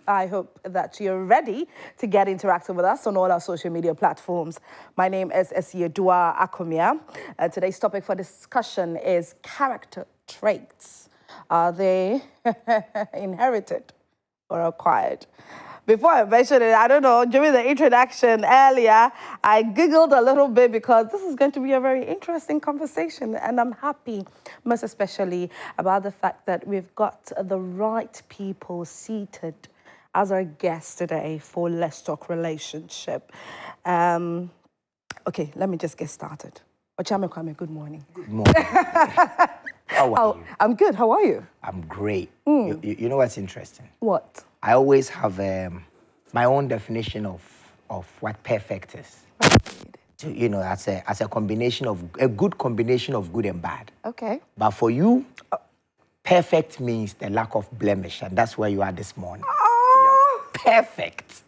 I hope that you're ready to get interactive with us on all our social media platforms. My name is Okyeame. Today's topic for discussion is character traits. Are they inherited or acquired? Before I mentioned it, I don't know, during the introduction earlier, I giggled a little bit because this is going to be a very interesting conversation, and I'm happy, most especially, about the fact that we've got the right people seated as our guests today for Let's Talk Relationship. Okay, let me just get started. Okyeame, Kwame, good morning. Good morning. How are you? I'm good. How are you? I'm great. You know what's interesting? What? I always have my own definition of what perfect is. So, you know, as a combination of a good combination of good and bad. Okay. But for you, perfect means the lack of blemish, and that's where you are this morning. Oh! Perfect.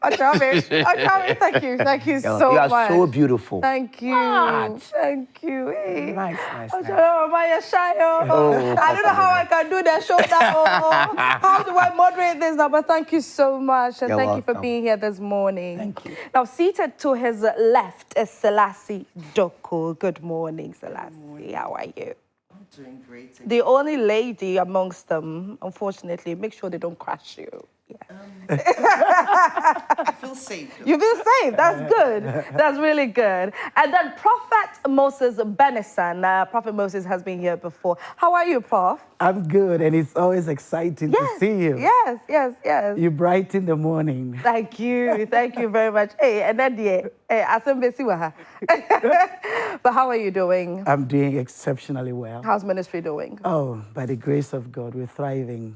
Okyeame, thank you so much. You are so beautiful. Thank you. What? Thank you. Hey. Nice. Oh, I don't know how I can do the shoulder. How do I moderate this now? But thank you so much. And You're thank you for welcome. being here this morning. Thank you. Now, seated to his left is Selasi Doku. Good morning, Selasi. Good morning. How are you? I'm doing great. The only lady amongst them, unfortunately, make sure they don't crash you. Yeah. I feel safe. You feel safe. That's good. That's really good. And then Prophet Moses Bennisan. Prophet Moses has been here before. How are you, Prof? I'm good, and it's always exciting to see you. Yes. You brighten the morning. Thank you very much. Hey, and then but how are you doing? I'm doing exceptionally well. How's ministry doing? Oh, by the grace of God, we're thriving.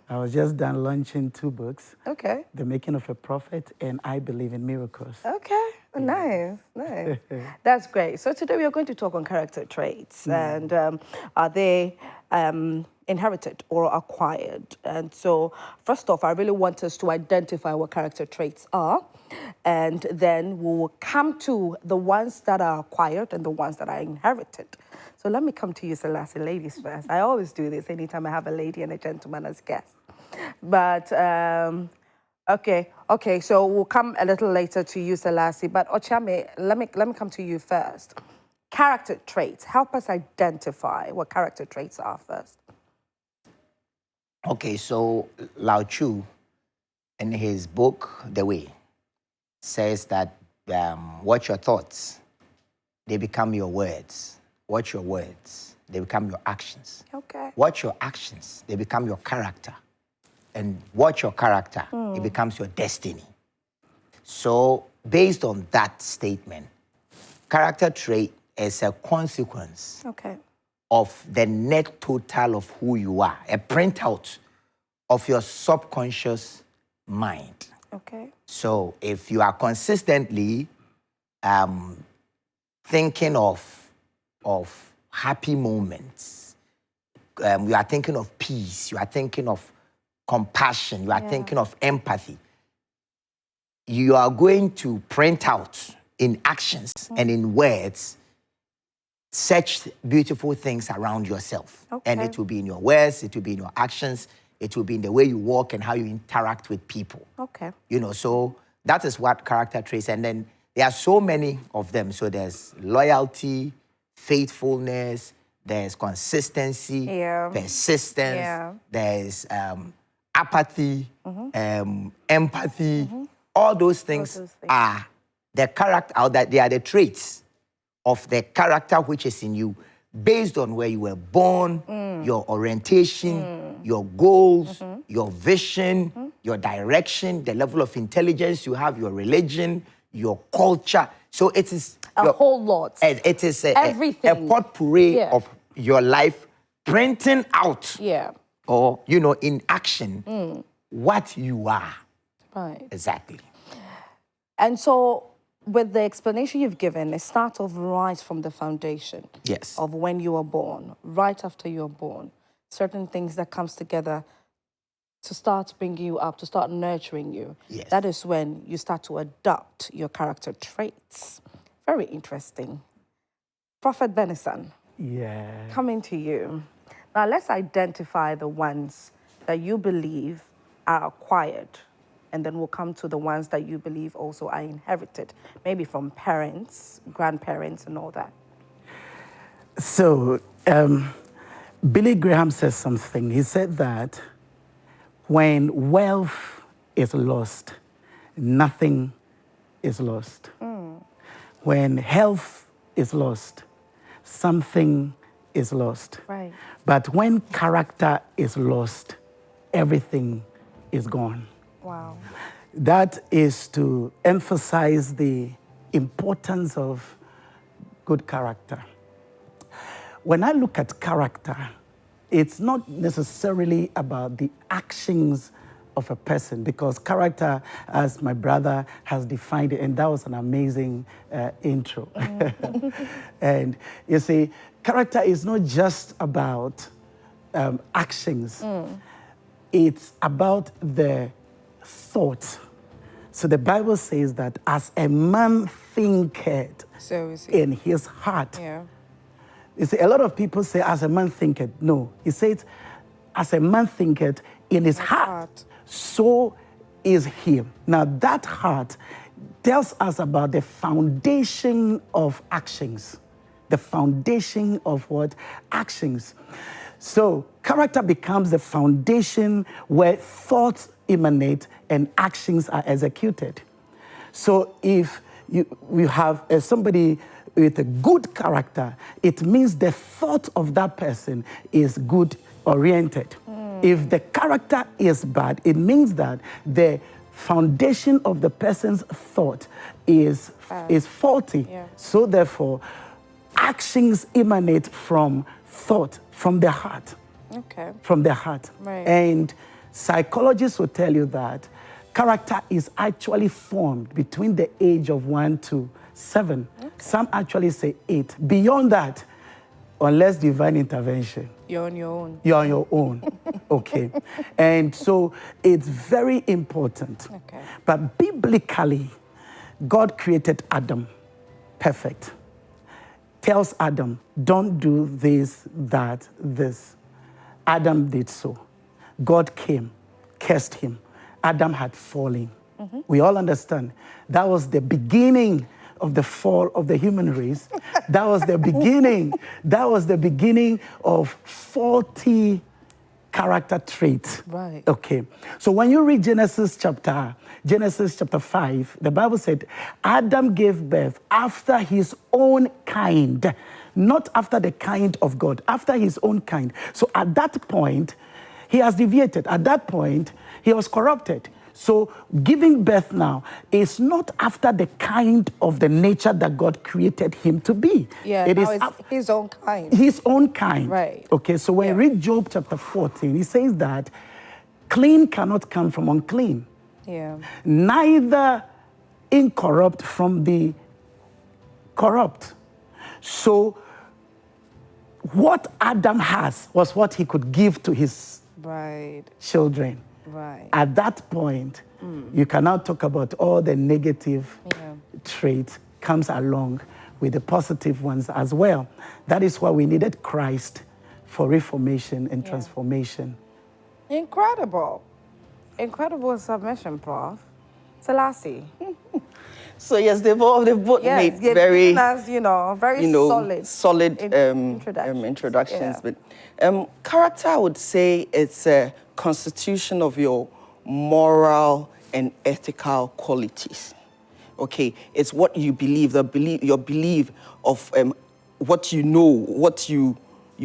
I was just done launching 2 books. Okay. The Making of a Prophet and I Believe in Miracles. Okay. Nice. That's great. So today we are going to talk on character traits and are they inherited or acquired? And so first off, I really want us to identify what character traits are, and then we'll come to the ones that are acquired and the ones that are inherited. So let me come to you, Selasi, ladies first. I always do this anytime I have a lady and a gentleman as guests. But okay, so we'll come a little later to you, Selasi. But Okyeame, let me come to you first. Character traits. Help us identify what character traits are first. Okay, so Lao Tzu, in his book, The Way, says that watch your thoughts, they become your words. Watch your words, they become your actions. Okay. Watch your actions, they become your character. And watch your character, it becomes your destiny. So based on that statement, character trait is a consequence of the net total of who you are, a printout of your subconscious mind. Okay. So if you are consistently thinking of happy moments, you are thinking of peace, you are thinking of compassion, you are thinking of empathy, you are going to print out in actions and in words such beautiful things around yourself. And it will be in your words, it will be in your actions, it will be in the way you walk and how you interact with people. Okay. You know, so that is what character traits. And then there are so many of them. So there's loyalty, faithfulness, there's consistency, persistence, there's apathy, empathy. All those things are the character, they are the traits of the character which is in you based on where you were born, your orientation, your goals, your vision, your direction, the level of intelligence you have, your religion, your culture. So it is a whole lot. It is a potpourri Yeah. of your life printing out, Yeah. or, you know, in action, what you are. Right. Exactly. And so with the explanation you've given, it starts off right from the foundation. Yes. Of when you were born, right after you're born. Certain things that comes together to start bringing you up, to start nurturing you. Yes. That is when you start to adopt your character traits. Very interesting. Prophet Bennisan. Yeah. Coming to you. Now let's identify the ones that you believe are acquired? And then we'll come to the ones that you believe also are inherited, maybe from parents, grandparents, and all that. So, Billy Graham says something. He said that when wealth is lost, nothing is lost. When health is lost, something is lost. Right. But when character is lost, everything is gone. Wow. That is to emphasize the importance of good character. When I look at character, it's not necessarily about the actions of a person, because character, as my brother has defined it, and that was an amazing intro. And you see, character is not just about actions. It's about the thought. So the Bible says that as a man thinketh So is it. in his heart. Yeah. You see, a lot of people say, as a man thinketh. No, he says, as a man thinketh in his heart, so is he. Now, that heart tells us about the foundation of actions. The foundation of what? Actions. So, character becomes the foundation where thoughts emanate and actions are executed. So, if you have somebody with a good character, it means the thought of that person is good oriented. If the character is bad, it means that the foundation of the person's thought is faulty. Yeah. So therefore, actions emanate from thought, from the heart. Okay. From the heart. Right. And psychologists will tell you that character is actually formed between the age of 1 to 7. Okay. Some actually say 8. Beyond that, unless divine intervention, You're on your own. you're on your own. Okay. And so it's very important. Okay. But biblically, God created Adam perfect. Tells Adam, don't do this, that, this. Adam did so. God came, cursed him. Adam had fallen. We all understand. That was the beginning of the fall of the human race. That was the beginning. That was the beginning of 40 character traits. Right. Okay. So when you read Genesis chapter 5, the Bible said Adam gave birth after his own kind, not after the kind of God, after his own kind. So at that point, he has deviated. At that point, he was corrupted. So giving birth now is not after the kind of the nature that God created him to be. Yeah, it now is it's his own kind. His own kind. Right. Okay, so when you read Job chapter 14, he says that clean cannot come from unclean. Yeah. Neither incorrupt from the corrupt. So what Adam has was what he could give to his Right. children. Right. At that point, you can now talk about all the negative Yeah. traits comes along with the positive ones as well. That is why we needed Christ for reformation and transformation. Incredible. Incredible submission, Prof. Selasi. So yes, they've both Yes, made very, that's, very solid introductions. Yeah. But character, I would say, it's a constitution of your moral and ethical qualities. Okay, it's what you believe, your belief of what you know, what you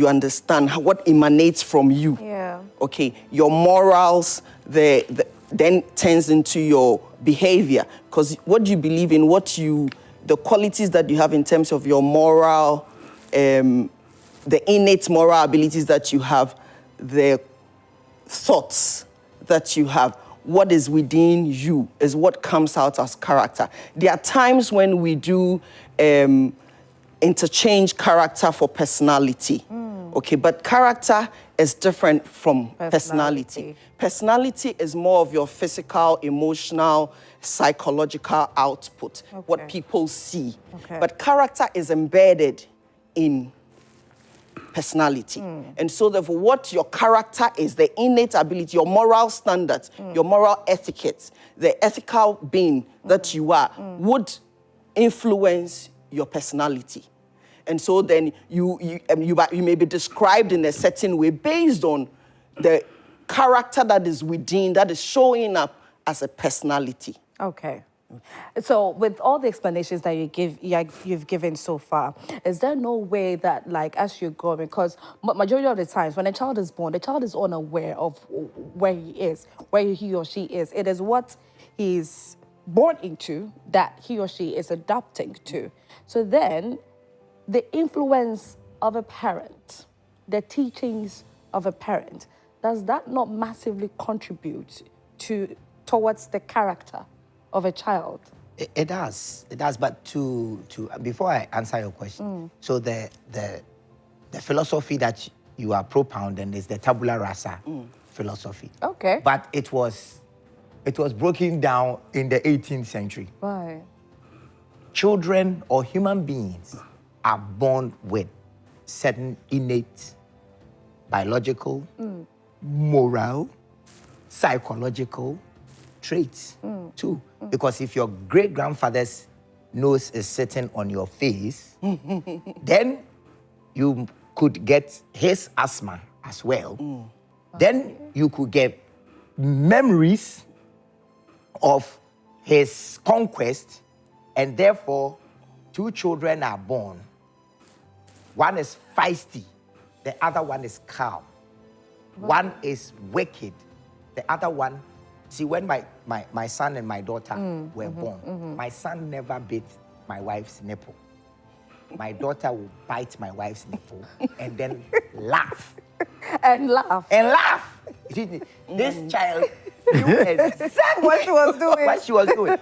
understand, what emanates from you. Yeah. Okay, your morals, then turns into your behavior, because what you believe in, the qualities that you have in terms of your moral, the innate moral abilities that you have, the thoughts that you have, what is within you is what comes out as character. There are times when we do interchange character for personality. Okay, but character is different from personality. Personality is more of your physical, emotional, psychological output, what people see. Okay. But character is embedded in personality. And so therefore what your character is, the innate ability, your moral standards, your moral etiquette, the ethical being that you are would influence your personality. And so then you may be described in a certain way based on the character that is within, that is showing up as a personality. Okay. So with all the explanations that you've given so far, is there no way that, like, as you grow, because majority of the times when a child is born, the child is unaware of where he is, where he or she is. It is what he's born into that he or she is adapting to. So then the influence of a parent, the teachings of a parent, does that not massively contribute towards the character of a child? It does. It does. But before I answer your question, so the philosophy that you are propounding is the tabula rasa philosophy. Okay. But it was broken down in the 18th century. Right. Children or human beings are born with certain innate biological, moral, psychological traits too. Because if your great-grandfather's nose is sitting on your face, then you could get his asthma as well. Then you could get memories of his conquest, and therefore 2 children are born. One is feisty, the other one is calm. One is wicked, the other one. See, when my son and my daughter were born, my son never bit my wife's nipple. My daughter will bite my wife's nipple and then laugh. And laugh. And laugh. This child knew exactly what she was doing. What she was doing.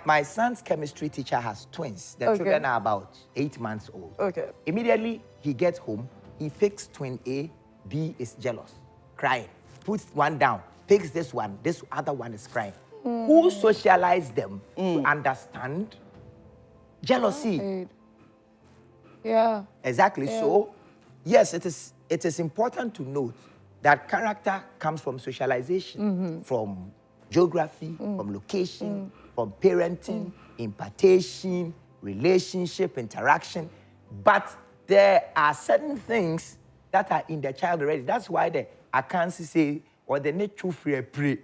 My son's chemistry teacher has twins. The children are about 8 months old. Okay. Immediately he gets home, he picks twin A, B is jealous, crying. Puts one down, picks this one, this other one is crying. Who socialized them to understand jealousy? Right. Yeah. Exactly. Yeah. So, yes, it is important to note that character comes from socialization, from geography, from location, from parenting, impartation, relationship, interaction. But there are certain things that are in the child already. That's why the Akansi say, or the nature free a pre.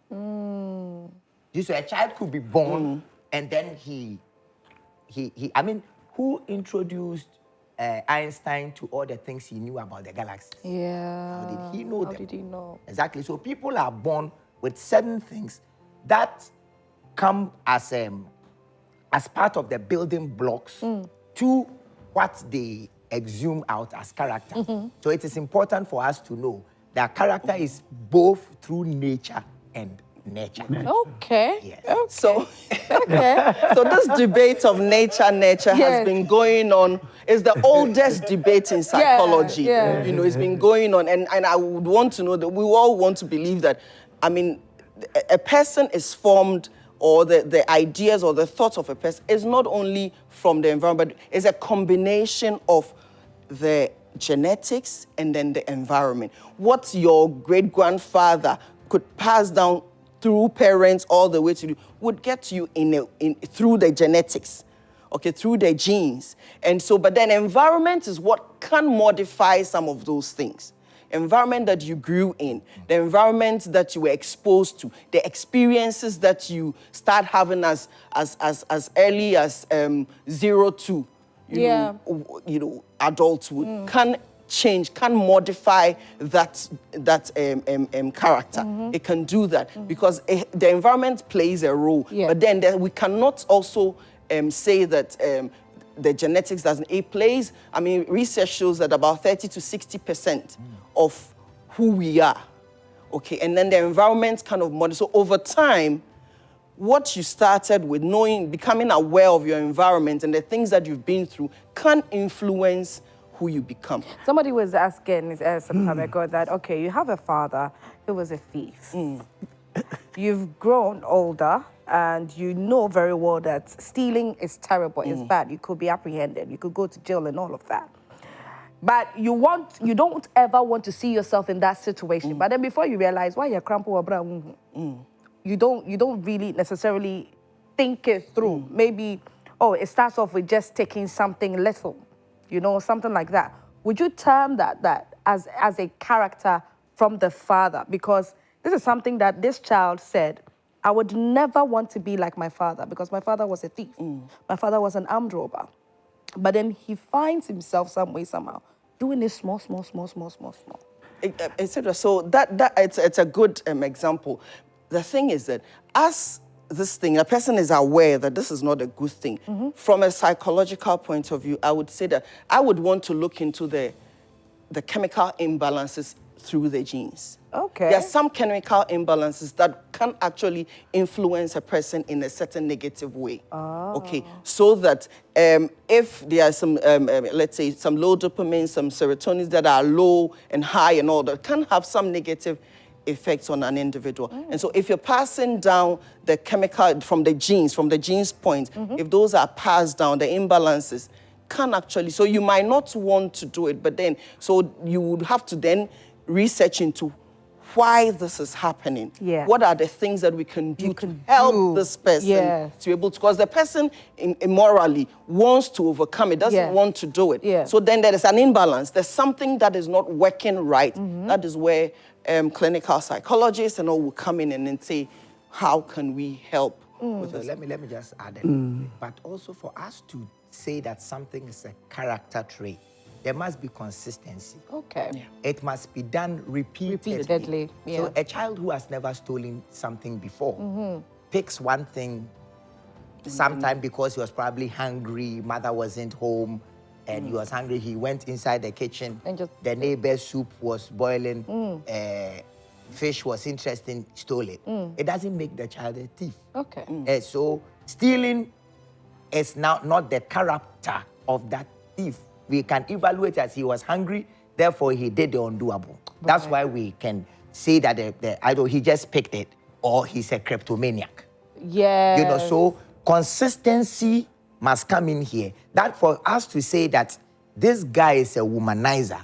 So a child could be born and then I mean, who introduced Einstein to all the things he knew about the galaxy? Yeah. How did he know them? How did he know? Exactly. So people are born with certain things that come as part of the building blocks to what they exhume out as character. So it is important for us to know that character is both through nature and nurture. Okay. Yes. Okay. So this debate of nature has been going on. It's the oldest debate in psychology. Yeah. You know, it's been going on, and I would want to know that we all want to believe that, I mean, a person is formed, or the ideas or the thoughts of a person is not only from the environment, but it's a combination of the genetics and then the environment. What your great-grandfather could pass down through parents all the way to you would get you through the genetics, okay, through the genes. And so, but then environment is what can modify some of those things. Environment that you grew in, the environment that you were exposed to, the experiences that you start having as early as 0 to adulthood can change, can modify that character. It can do that because the environment plays a role. But then we cannot also say that the genetics doesn't. It plays. I mean, research shows that about 30 to 60% of who we are. Okay, and then the environment kind of models. So over time, what you started with, knowing, becoming aware of your environment and the things that you've been through can influence who you become. Somebody was asking some time ago that, okay, you have a father who was a thief. You've grown older and you know very well that stealing is terrible, it's bad. You could be apprehended, you could go to jail and all of that. But you don't ever want to see yourself in that situation. But then before you realize why you're crumple or bra, you don't really necessarily think it through. Maybe, oh, it starts off with just taking something little, you know, something like that. Would you term that as a character from the father? Because this is something that this child said, I would never want to be like my father because my father was a thief. My father was an armed robber. But then he finds himself some way, somehow, doing this small. Etc. So it's a good example. The thing is that as this thing, a person is aware that this is not a good thing. From a psychological point of view, I would say that I would want to look into the chemical imbalances through the genes. Okay. There are some chemical imbalances that can actually influence a person in a certain negative way. Okay, so that if there are some, let's say, some low dopamine, some serotonin that are low and high and all that, can have some negative effects on an individual. And so if you're passing down the chemical from the genes point, if those are passed down, the imbalances can actually, so you might not want to do it, but then, so you would have to then research into why this is happening. Yeah. What are the things that we can do to help this person to be able to, because the person immorally wants to overcome it, doesn't want to do it. Yeah. So then there is an imbalance. There's something that is not working right. That is where clinical psychologists and all will come in and then say, how can we help with So this? let me just add a little bit. But also for us to say that something is a character trait, there must be consistency. Okay. Yeah. It must be done repeatedly. Repeatedly, yeah. So a child who has never stolen something before picks one thing sometime because he was probably hungry, mother wasn't home, and he was hungry. He went inside the kitchen. And just, the neighbor's soup was boiling. Fish was interesting, stole it. It doesn't make the child a thief. okay. So stealing is now not the character of that thief. We can evaluate as he was hungry, therefore he did the undoable. That's why we can say that either he just picked it or he's a kleptomaniac. Yeah. You know, so consistency must come in here. That for us to say that this guy is a womanizer,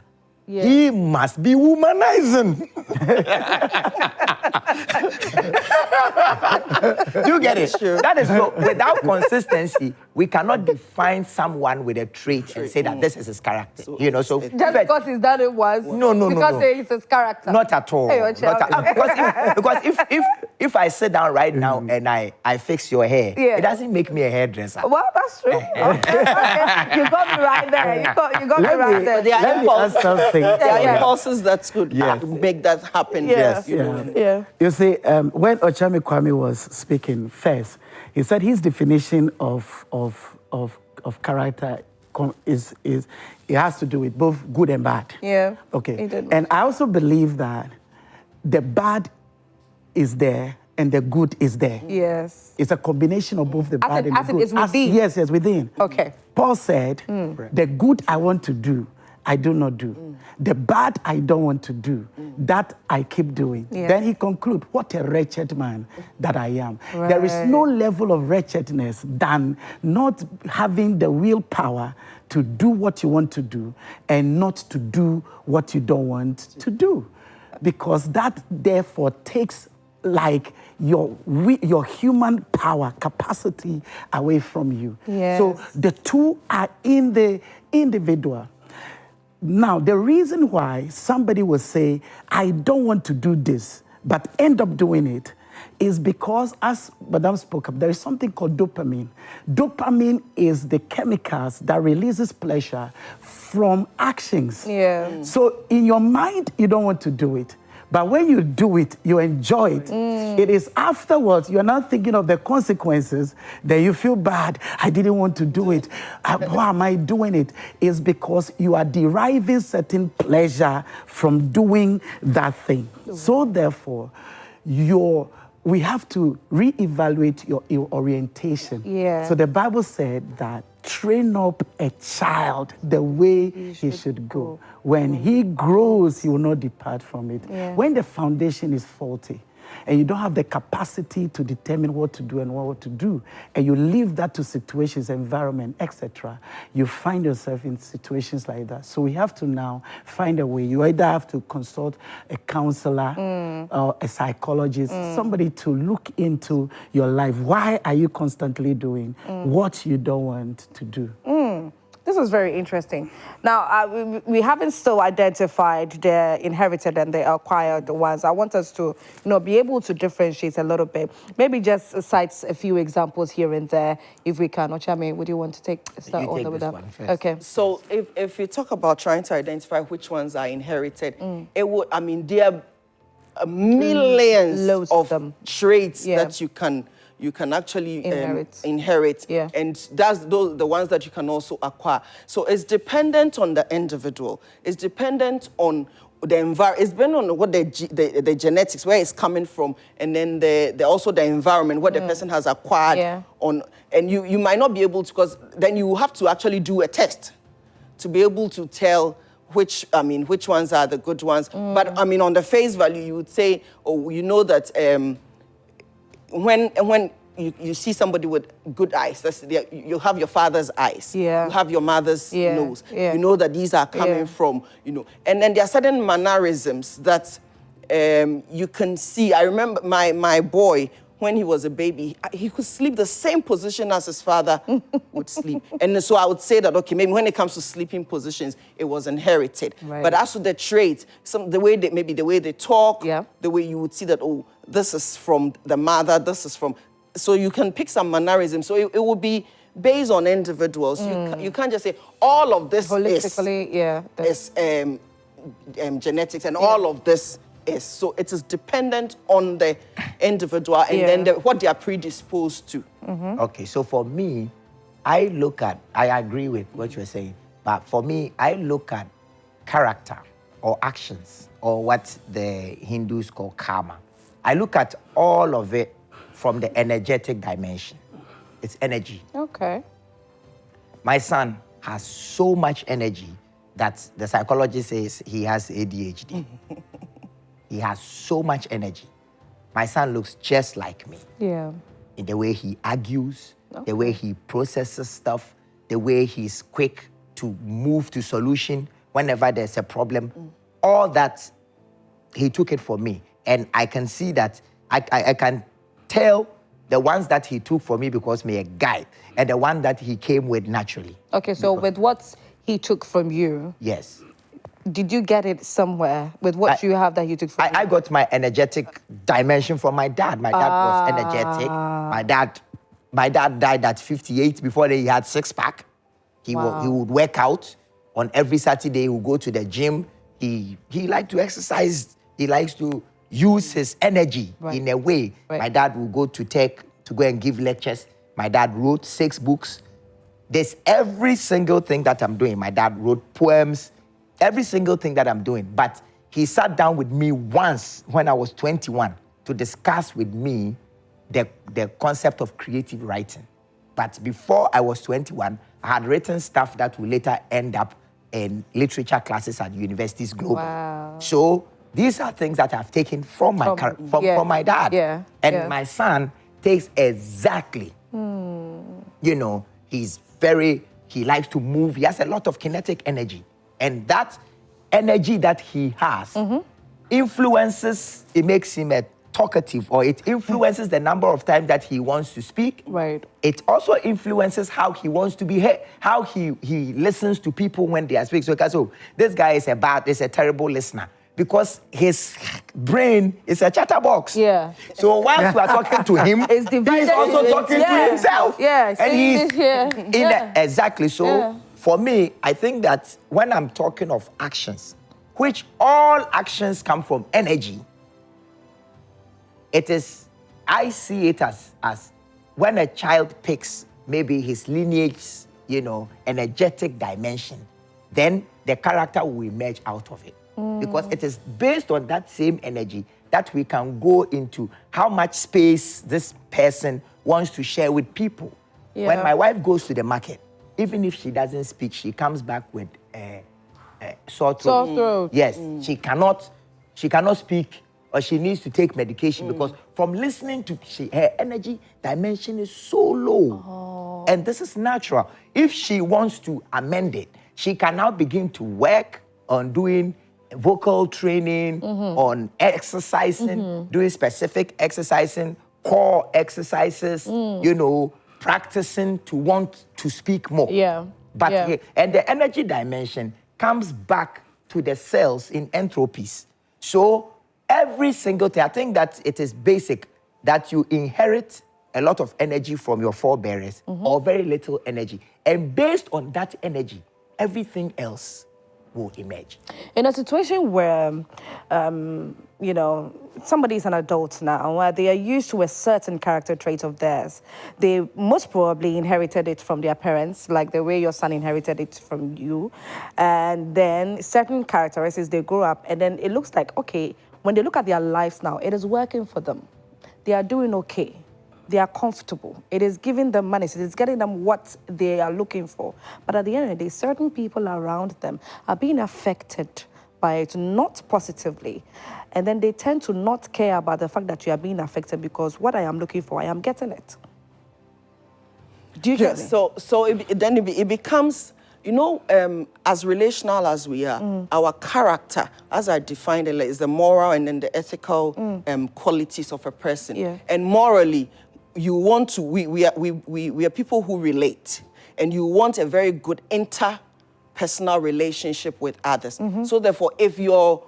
he must be womanizing. You get it? Sure. That is so. Without consistency, we cannot define someone with a trait and say that this is his character. So you know, so Just because he's done it once. No. Because it's his character. not at all. Hey, Because if I sit down right now and I fix your hair, it doesn't make me a hairdresser. Well, that's true. Okay. You got me right there. You got me right there. There are Let me add something. There are impulses that could make that happen. Yes. You know. Yeah. You see, when Okyeame Kwame was speaking first, he said his definition of character is it has to do with both good and bad. Yeah. Okay. He did. And I also believe that the bad is there and the good is there. Yes. It's a combination of both the bad and the as it good. is within. Yes, within. Okay. Paul said, the good I want to do, I do not do. The bad I don't want to do, that I keep doing. Yeah. Then he concludes, what a wretched man that I am. There is no level of wretchedness than not having the willpower to do what you want to do and not to do what you don't want to do. Because that therefore takes like your human power, capacity away from you. Yes. So the two are in the individual. Now, the reason why somebody will say, I don't want to do this, but end up doing it, is because, as Madame spoke up, there is something called dopamine. Dopamine is the chemicals that releases pleasure from actions. Yeah. So in your mind, you don't want to do it. But when you do it, you enjoy it. It is afterwards, you're not thinking of the consequences, then you feel bad. I didn't want to do it. Why am I doing it? It's because you are deriving certain pleasure from doing that thing. So therefore, we have to reevaluate your orientation. Yeah. So the Bible said that train up a child the way he should go. When he grows, he will not depart from it. Yeah. When the foundation is faulty, and you don't have the capacity to determine what to do and what to do, and you leave that to situations, environment, etc., you find yourself in situations like that. So we have to now find a way. You either have to consult a counselor or a psychologist, somebody to look into your life. Why are you constantly doing what you don't want to do? This is very interesting. Now, we haven't still identified the inherited and the acquired ones. I want us to, be able to differentiate a little bit. Maybe just cite a few examples here and there, if we can. Okyeame, would you want to start you take with this that? one first. Okay. So if you talk about trying to identify which ones are inherited, it would, there are millions Loads of them. traits that you can actually inherit. Yeah. And that's the ones that you can also acquire. So it's dependent on the individual. It's dependent on the environment. It's dependent on what the genetics, where it's coming from, and then also the environment, what the person has acquired on. And you might not be able to, because then you have to actually do a test to be able to tell which ones are the good ones. But on the face value, you would say, that when you see somebody with good eyes, you have your father's eyes. Yeah. You have your mother's nose. Yeah. You know that these are coming from, And then there are certain mannerisms that you can see. I remember my boy, when he was a baby, he could sleep the same position as his father would sleep. And so I would say that, okay, maybe when it comes to sleeping positions, it was inherited. Right. But as to the traits, the way they talk, Yeah. the way you would see that, oh, this is from the mother, this is from... So you can pick some mannerisms. So it would be based on individuals. You can't just say all of this is genetics and all of this is. So it is dependent on the individual and then what they are predisposed to. Okay, so for me, I agree with what you're saying, but for me, I look at character or actions or what the Hindus call karma. I look at all of it from the energetic dimension. It's energy. Okay. My son has so much energy that the psychologist says he has ADHD. He has so much energy. My son looks just like me. Yeah. In the way he argues, the way he processes stuff, the way he's quick to move to solution whenever there's a problem. All that, he took it from me. And I can see that, I can tell the ones that he took for me because me a guy, and the one that he came with naturally. Okay, so with what he took from you, yes, did you get it somewhere with what you have that he took from you? I got my energetic dimension from my dad. My dad was energetic. My dad died at 58 before he had six-pack. He would work out on every Saturday. He would go to the gym. He liked to exercise. He likes to use his energy in a way. My dad would go to go and give lectures. My dad wrote 6 books. There's every single thing that I'm doing. My dad wrote poems, every single thing that I'm doing. But he sat down with me once when I was 21 to discuss with me the concept of creative writing. But before I was 21, I had written stuff that would later end up in literature classes at universities global. Wow. So these are things that I've taken from my dad. Yeah. And my son takes exactly. He likes to move. He has a lot of kinetic energy. And that energy that he has influences, it makes him a talkative, or it influences the number of times that he wants to speak. Right. It also influences how he wants to behave, how he listens to people when they are speaking. So this guy is a terrible listener, because his brain is a chatterbox. Yeah. So once we are talking to him, he's also talking to himself. Yeah. And he's exactly. So for me, I think that when I'm talking of actions, which all actions come from energy, I see it as when a child picks maybe his lineage, energetic dimension, then the character will emerge out of it. Because it is based on that same energy that we can go into how much space this person wants to share with people. Yeah. When my wife goes to the market, even if she doesn't speak, she comes back with sore throat. Sore throat. Yes, she cannot speak or she needs to take medication because from listening to her energy dimension is so low. And this is natural. If she wants to amend it, she can now begin to work on doing vocal training, on exercising, doing specific exercising, core exercises, you know, practicing to want to speak more. But and the energy dimension comes back to the cells in entropies. So every single thing, I think that it is basic that you inherit a lot of energy from your forebearers or very little energy. And based on that energy, everything else will emerge. In a situation where, you know, somebody is an adult now, where they are used to a certain character trait of theirs, they most probably inherited it from their parents, like the way your son inherited it from you. And then certain characteristics, they grow up, and then it looks like, okay, when they look at their lives now, it is working for them. They are doing okay. They are comfortable. It is giving them money. So it's getting them what they are looking for. But at the end of the day, certain people around them are being affected by it, not positively. And then they tend to not care about the fact that you are being affected because what I am looking for, I am getting it. Do you get me? So it becomes, you know, as relational as we are, our character, as I defined it, is the moral and then the ethical qualities of a person. And morally, you want to, we are people who relate, and you want a very good interpersonal relationship with others. So therefore, if your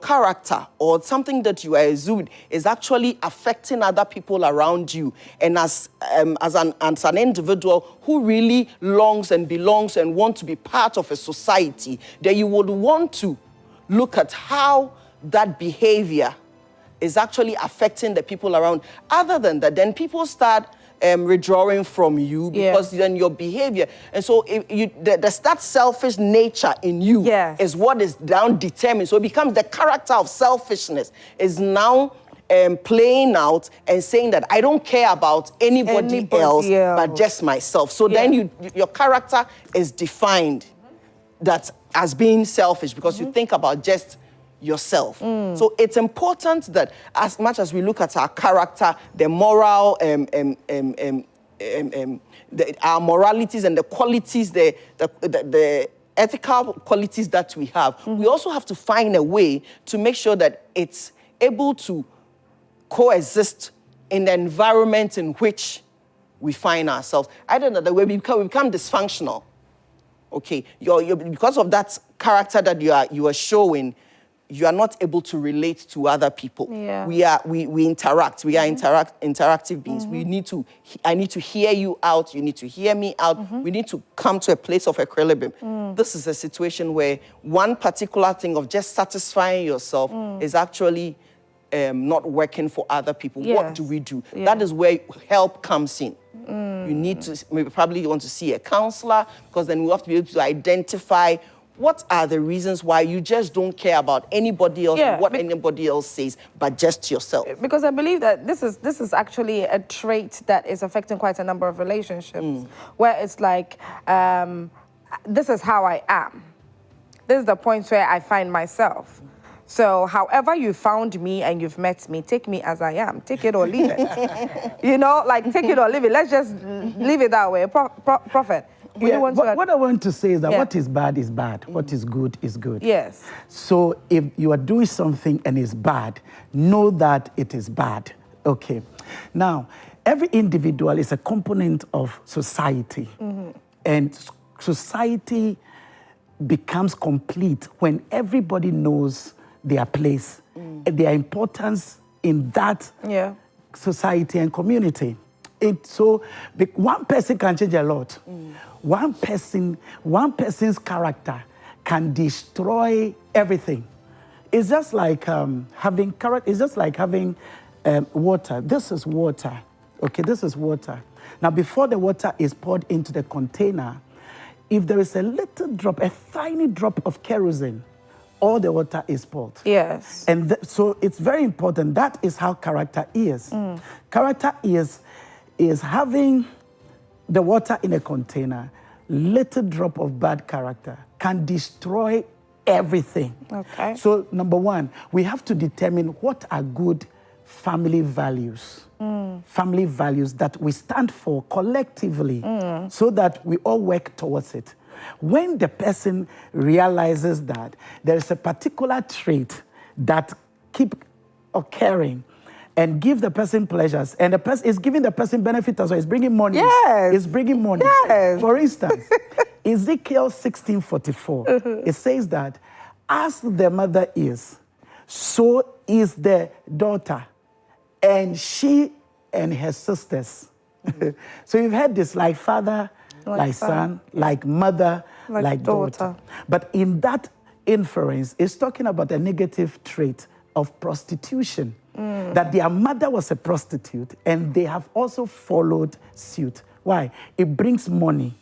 character or something that you are exuding is actually affecting other people around you, and as an individual who really longs and belongs and want to be part of a society, then you would want to look at how that behavior is actually affecting the people around. Other than that, then people start withdrawing from you because then your behavior. And so that selfish nature in you is what is now determined. So it becomes the character of selfishness is now playing out and saying that I don't care about anybody else but just myself. So then your character is defined that as being selfish because you think about just yourself. So it's important that as much as we look at our character, the moral, our moralities and the qualities, the ethical qualities that we have, we also have to find a way to make sure that it's able to coexist in the environment in which we find ourselves. I don't know, the way we become dysfunctional. Okay, because of that character that you are showing, you are not able to relate to other people. We interact. We are interactive beings. I need to hear you out. You need to hear me out. We need to come to a place of equilibrium. This is a situation where one particular thing of just satisfying yourself is actually not working for other people. What do we do? That is where help comes in. You need to, maybe probably you want to see a counselor, because then we have to be able to identify what are the reasons why you just don't care about anybody else, what anybody else says, but just yourself? Because I believe that this is actually a trait that is affecting quite a number of relationships, where it's like, this is how I am. This is the point where I find myself. So however you found me and you've met me, take me as I am. Take it or leave it. You know, like take it or leave it. Let's just leave it that way. Prophet. What I want to say is that what is bad, what is good is good. Yes. So if you are doing something and it's bad, know that it is bad. Okay. Now, every individual is a component of society. And society becomes complete when everybody knows their place and their importance in that society and community. So one person can change a lot. One person's character can destroy everything. It's just like having character. It's just like having water. This is water. Okay, this is water. Now, before the water is poured into the container, if there is a little drop, a tiny drop of kerosene, all the water is poured. Yes. And so it's very important. That is how character is. Character is having the water in a container. Little drop of bad character can destroy everything. Okay. So, number one, we have to determine what are good family values. Family values that we stand for collectively so that we all work towards it. When the person realizes that there is a particular trait that keep occurring and give the person pleasures, and the person is giving the person benefit as well, it's bringing money. Yes. It's bringing money. Yes. For instance, Ezekiel 16:44, it says that as the mother is, so is the daughter, and she and her sisters. So you've heard this, like father, like son, like mother, like daughter. But in that inference, it's talking about a negative trait of prostitution, that their mother was a prostitute, and they have also followed suit. Why? It brings money.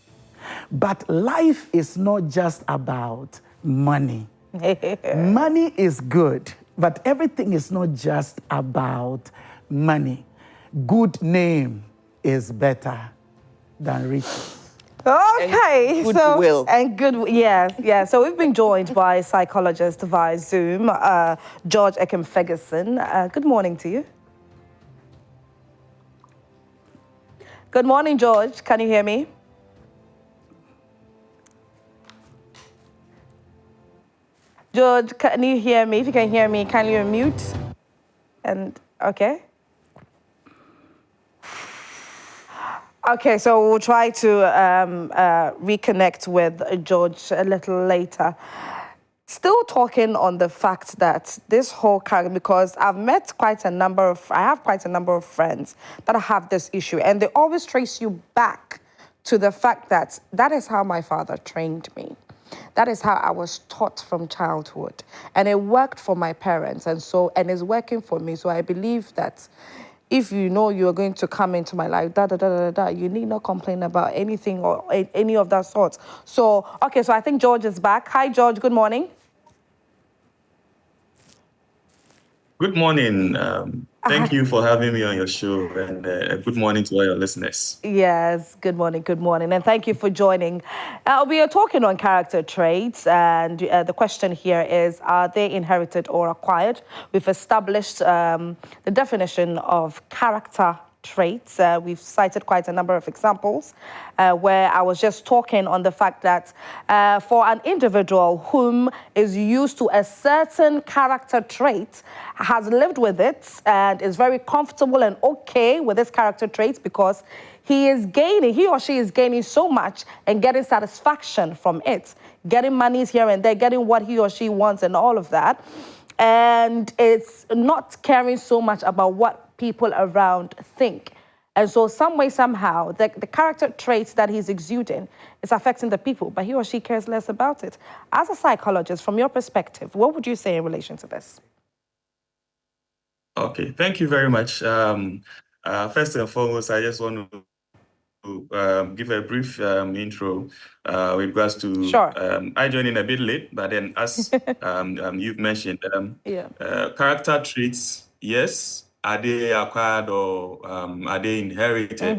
But life is not just about money. Money is good, but everything is not just about money. Good name is better than riches. Okay, And goodwill. yes. So we've been joined by a psychologist via Zoom, George Ferguson. Good morning to you. Good morning, George. Can you hear me? George, can you hear me? If you can hear me, kindly unmute. And okay. Okay, so we'll try to reconnect with George a little later. Still talking on the fact that this whole character, because I have quite a number of friends that have this issue, and they always trace you back to the fact that that is how my father trained me. That is how I was taught from childhood, and it worked for my parents, and it's working for me. So I believe that if you know you're going to come into my life, you need not complain about anything or any of that sort. So, okay, so I think George is back. Hi, George. Good morning. Good morning. Thank you for having me on your show, and good morning to all your listeners. Yes, good morning, and thank you for joining. We are talking on character traits, and the question here is, are they inherited or acquired? We've established the definition of character traits. We've cited quite a number of examples where I was just talking on the fact that for an individual whom is used to a certain character trait, has lived with it and is very comfortable and okay with this character traits because he or she is gaining so much and getting satisfaction from it, getting monies here and there, getting what he or she wants and all of that. And it's not caring so much about what people around think. And so some way, somehow, the character traits that he's exuding is affecting the people, but he or she cares less about it. As a psychologist, from your perspective, what would you say in relation to this? Okay, thank you very much. First and foremost, I just want to give a brief intro with regards to. Sure. I joined in a bit late, but then as you've mentioned, character traits, yes. Are they acquired or are they inherited?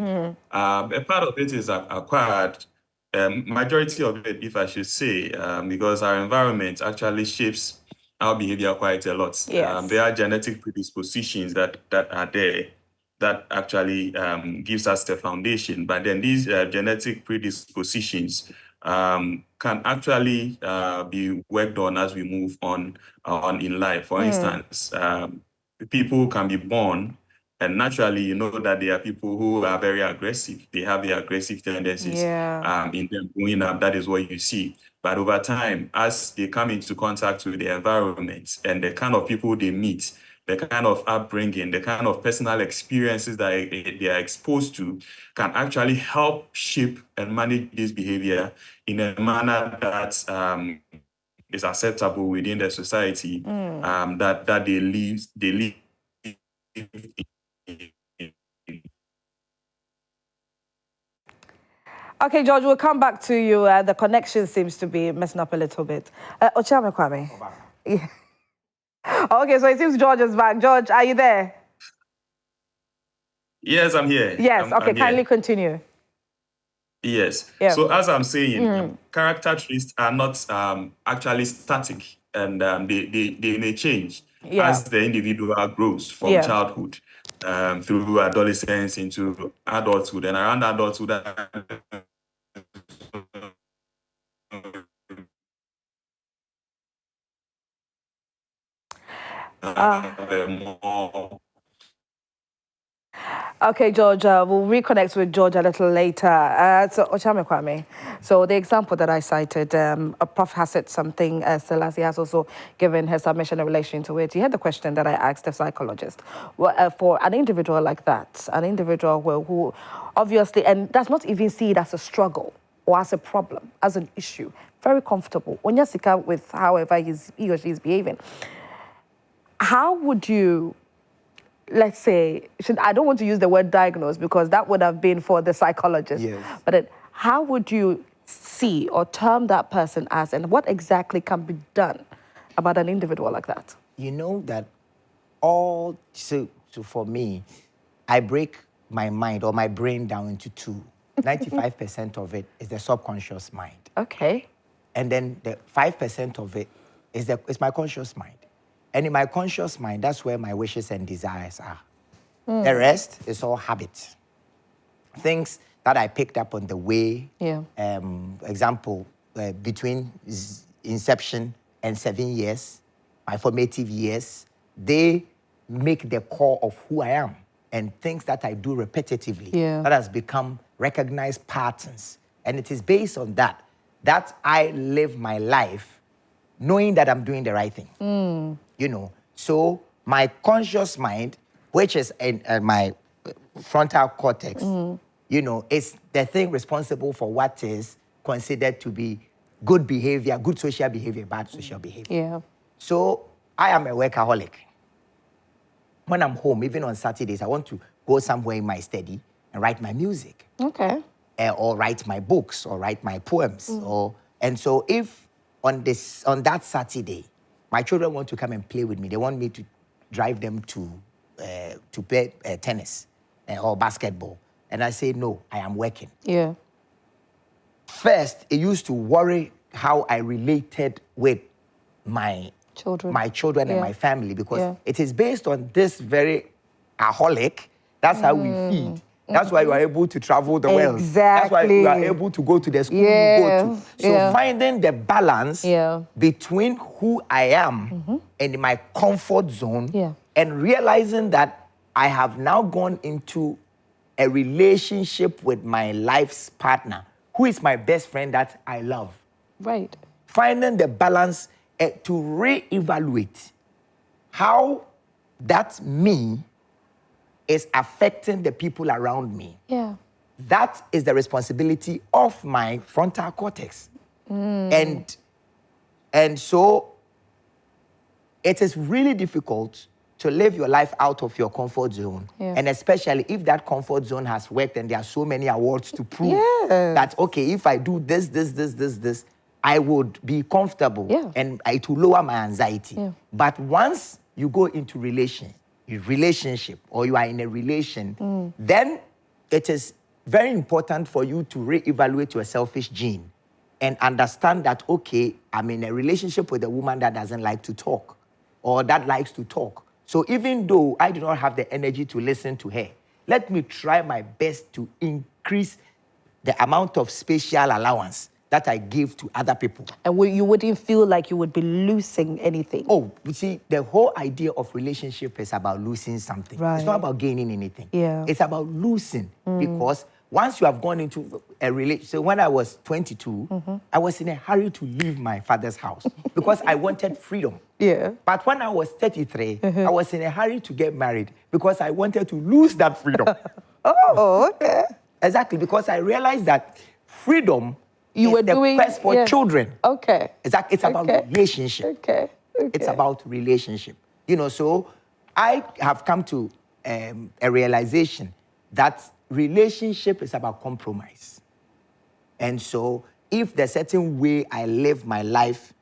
A part of it is acquired. Majority of it, if I should say, because our environment actually shapes our behavior quite a lot. Yes. There are genetic predispositions that are there that actually gives us the foundation. But then these genetic predispositions can actually be worked on as we move on in life. For instance, people can be born, and naturally, you know that there are people who are very aggressive. They have the aggressive tendencies in them growing up. That is what you see. But over time, as they come into contact with the environment and the kind of people they meet, the kind of upbringing, the kind of personal experiences that they are exposed to can actually help shape and manage this behavior in a manner that is acceptable within the society that they live in. Okay, George, we'll come back to you. The connection seems to be messing up a little bit. Okyeame, Kwame. Yeah. Okay, so it seems George is back. George, are you there? Yes, I'm here. Yes, okay, I'm kindly here. continue. Yes. Yeah. So as I'm saying, character traits are not actually static, and they may change Yeah. as the individual grows from Yeah. childhood through adolescence into adulthood, and around adulthood. More. Okay, George, we'll reconnect with George a little later. So, Okyeame Kwame, so the example that I cited, a prof has said something, Selasi has also given her submission in relation to it. You had the question that I asked the psychologist. Well, for an individual like that, an individual who obviously, and does not even see it as a struggle or as a problem, as an issue, very comfortable, Onyasika with however he or she is behaving, how would you, let's say, I don't want to use the word diagnose because that would have been for the psychologist. Yes. But how would you see or term that person as, and what exactly can be done about an individual like that? You know that so for me, I break my mind or my brain down into two. 95% of it is the subconscious mind. Okay. And then the 5% of it is my conscious mind. And in my conscious mind, that's where my wishes and desires are. The rest is all habit. Things that I picked up on the way. Yeah. Example, between inception and 7 years, my formative years, they make the core of who I am. And things that I do repetitively, that has become recognized patterns. And it is based on that I live my life knowing that I'm doing the right thing. You know, so my conscious mind, which is in my frontal cortex, you know, is the thing responsible for what is considered to be good behavior, good social behavior, bad social behavior. Yeah. So I am a workaholic. When I'm home, even on Saturdays, I want to go somewhere in my study and write my music. Okay. Or write my books, or write my poems. And so if on that Saturday, my children want to come and play with me, they want me to drive them to play tennis or basketball. And I say, no, I am working. Yeah. First, it used to worry how I related with my children and my family, because it is based on this very aholic. That's how we feed. That's why you are able to travel the world. That's why you are able to go to the school you go to. So finding the balance between who I am and my comfort zone, and realizing that I have now gone into a relationship with my life's partner, who is my best friend that I love. Right. Finding the balance to reevaluate how that me is affecting the people around me. Yeah. That is the responsibility of my frontal cortex. And so it is really difficult to live your life out of your comfort zone. And especially if that comfort zone has worked and there are so many awards to prove that, okay, if I do this, I would be comfortable and it will lower my anxiety. But once you go into relationship or you are in a relation, then it is very important for you to reevaluate your selfish gene and understand that, okay, I'm in a relationship with a woman that doesn't like to talk or that likes to talk. So even though I do not have the energy to listen to her, let me try my best to increase the amount of spatial allowance that I give to other people. And you wouldn't feel like you would be losing anything. Oh, you see, the whole idea of relationship is about losing something. Right. It's not about gaining anything. Yeah. It's about losing. Because once you have gone into a relationship, so when I was 22, I was in a hurry to leave my father's house because I wanted freedom. Yeah. But when I was 33, I was in a hurry to get married because I wanted to lose that freedom. Oh, okay. Exactly, because I realized that freedom You is were the doing quest for children. Okay. Exactly, it's about relationship. Okay. It's about relationship. You know, so I have come to a realization that relationship is about compromise. And so if there's a certain way I live my life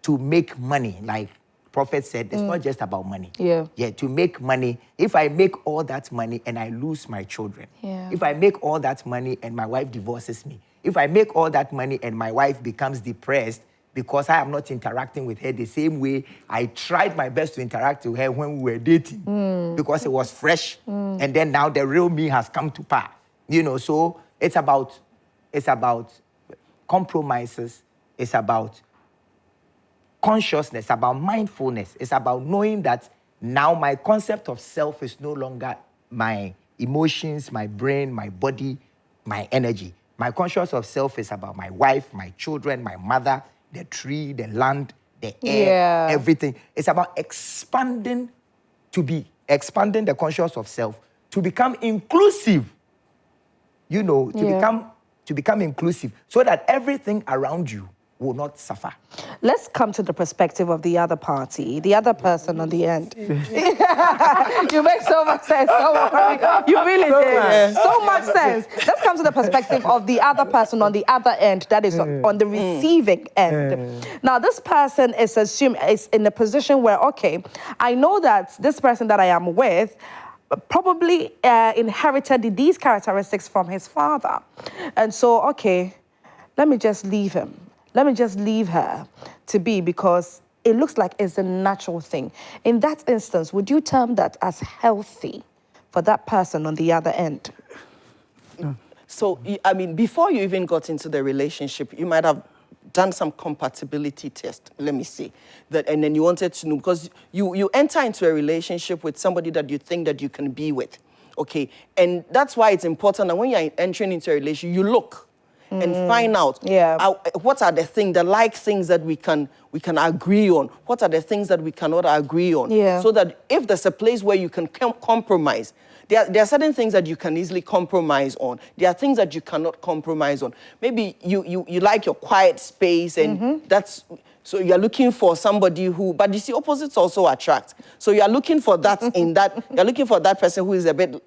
to make money, like Prophet said, it's not just about money. Yeah. Yeah, to make money. If I make all that money and I lose my children, if I make all that money and my wife divorces me, if I make all that money and my wife becomes depressed because I am not interacting with her the same way I tried my best to interact with her when we were dating, because it was fresh, and then now the real me has come to pass. You know, so it's about compromises, it's about consciousness, about mindfulness. It's about knowing that now my concept of self is no longer my emotions, my brain, my body, my energy. My conscious of self is about my wife, my children, my mother, the tree, the land, the air, everything. It's about expanding the conscious of self to become inclusive. You know, to become inclusive so that everything around you will not suffer. Let's come to the perspective of the other party, the other person on the end. You make so much sense. Don't worry. You really did. So much sense. Let's come to the perspective of the other person on the other end, that is on the receiving end. Now, this person is in a position where, okay, I know that this person that I am with probably inherited these characteristics from his father. And so, okay, let me just leave him. Let me just leave her to be, because it looks like it's a natural thing. In that instance, would you term that as healthy for that person on the other end? So, I mean, before you even got into the relationship, you might have done some compatibility test, let me say, that, and then you wanted to know, because you enter into a relationship with somebody that you think that you can be with, okay? And that's why it's important that when you're entering into a relationship, you look and find out what are the things, the things that we can agree on, what are the things that we cannot agree on, so that if there's a place where you can compromise, there are certain things that you can easily compromise on. There are things that you cannot compromise on. Maybe you like your quiet space, and so you're looking for somebody who, but you see, opposites also attract. So you're looking for that you're looking for that person who is a bit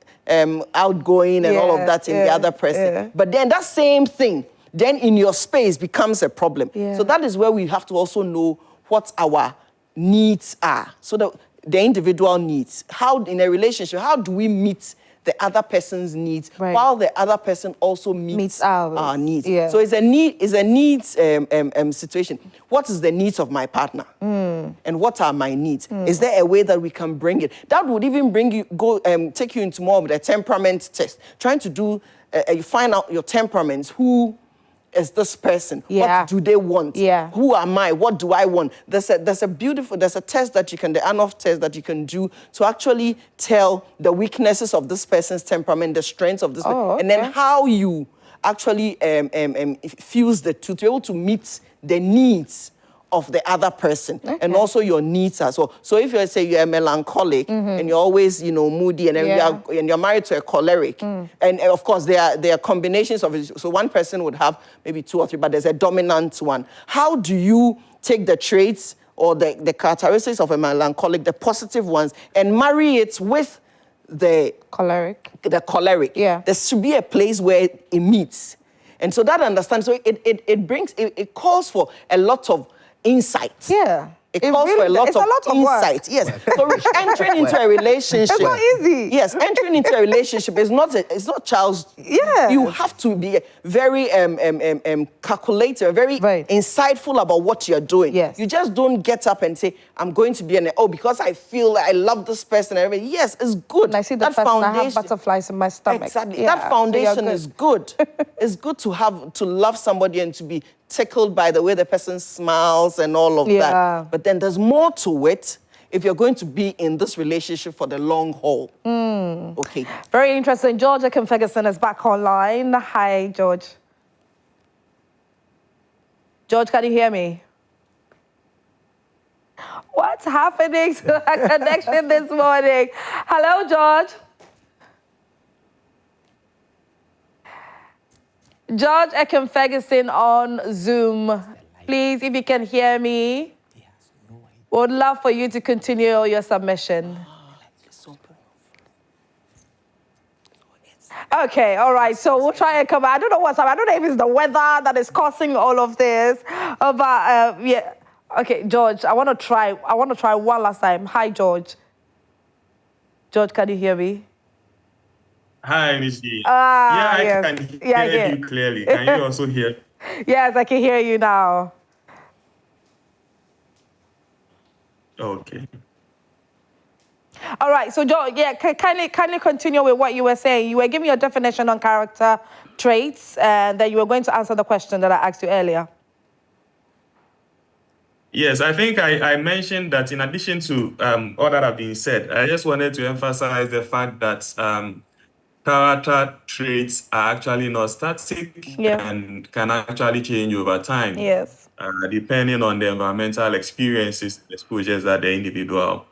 outgoing and all of that in the other person. But then that same thing, then in your space becomes a problem. So that is where we have to also know what our needs are. So the individual needs. How, in a relationship, how do we meet the other person's needs while the other person also meets our needs? So it's a needs situation. What is the needs of my partner? And what are my needs? Is there a way that we can bring it? That would even take you into more of the temperament test. Trying to do, you find out your temperaments. Who is this person? What do they want? Who am I? What do I want? There's a test that you can, the ANOF test that you can do to actually tell the weaknesses of this person's temperament, the strengths of this person, and then how you actually fuse the two to be able to meet the needs of the other person and also your needs as well. So if you say you're melancholic and you're always, moody, and you're married to a choleric, and of course there are combinations of it. So one person would have maybe 2 or 3, but there's a dominant one. How do you take the traits or the characteristics of a melancholic, the positive ones, and marry it with the choleric? There should be a place where it meets. And so that understands, so it calls for a lot of insight. It calls for a lot of insight. Yes. So entering into a relationship. It's not easy. Yes, entering into a relationship is not child's. You have to be very calculated, very insightful about what you're doing. You just don't get up and say, I'm going to be because I feel I love this person and everything. Yes, it's good. And I see that person, I have butterflies in my stomach. Exactly. That foundation is good. It's good to love somebody and to be tickled by the way the person smiles and all of that. But then there's more to it if you're going to be in this relationship for the long haul. Okay. Very interesting. George Ferguson is back online. Hi, George. George, can you hear me? What's happening to our connection this morning? Hello, George. George Ferguson on Zoom. Please, if you can hear me, would love for you to continue your submission. Okay, all right. So we'll try and come. I don't know what's up. I don't know if it's the weather that is causing all of this. But Okay, George, I want to try one last time. Hi, George. George, can you hear me? Hi, Miss G. Ah, Yeah, I yes. can Yeah, hear you clearly. Can you also hear? Yes, I can hear you now. Okay. All right, so George, yeah, kindly continue with what you were saying. You were giving your definition on character traits, and then you were going to answer the question that I asked you earlier. Yes, I think I mentioned that in addition to all that have been said, I just wanted to emphasize the fact that character traits are actually not static Yeah. and can actually change over time, Yes. depending on the environmental experiences, exposures that the individual